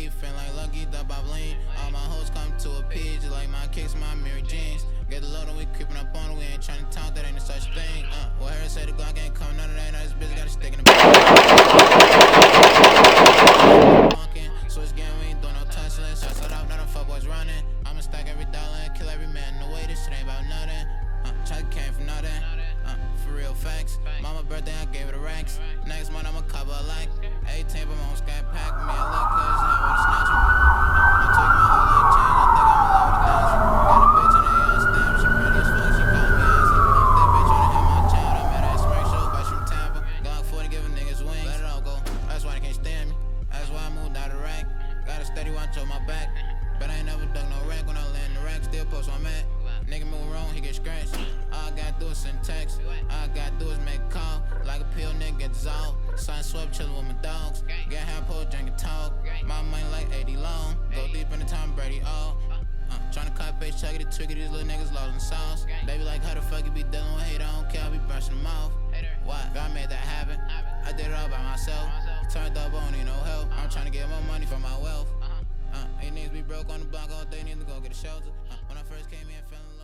weed, feeling like lucky, the Bob lean. All my hoes come to a page, like my kicks, my Mary jeans. Get the load and we creeping up on it, we ain't trying to talk, that ain't no such thing. Well, Harris say the Glock ain't coming, none of that, this bitch got a stick in the back. So it's game, we ain't doing no touchless. I start out, now the fuck boys running. I'ma stack every dollar and kill every man. No way, this shit ain't about nothing. Chuck came for nothing. For real facts. Mama birthday, I gave her the racks. Next month, I'ma cover a like 18, but my own sky pack. Me and look, cause I would snatch him. I took my whole life change, I think I'm in love with the dance. Got a bitch in the ass, damn, she pretty as fuck, she call me Ashley. That bitch wanna hit my child, I met her at Smirk Show, but from Tampa. Glock 40, giving niggas wings. Let it all go, that's why they can't stand me. That's why I moved out of rank. Got a steady watch on my back. But I ain't never dug no rack. When I land the rack, still post my mat. Nigga move wrong, he get scratched. All I gotta do is send text. All I gotta do is make a call. Like a pill, nigga get dissolved. Sun swept, chillin' with my dogs. Get half pole, drink and talk. My money like 80 long. Go deep in the Tom Brady, all. Tryna cut page, check it, trigger these little niggas lost in sauce. Baby, like, how the fuck you be dealing with hate? I don't care, I be brushing them off. What? God made that happen. I did it all by myself. Turned up, I don't need no help. I'm tryna get more money for my wealth. These niggas be broke on the block all day, need to go get a shelter. When I first came in, feeling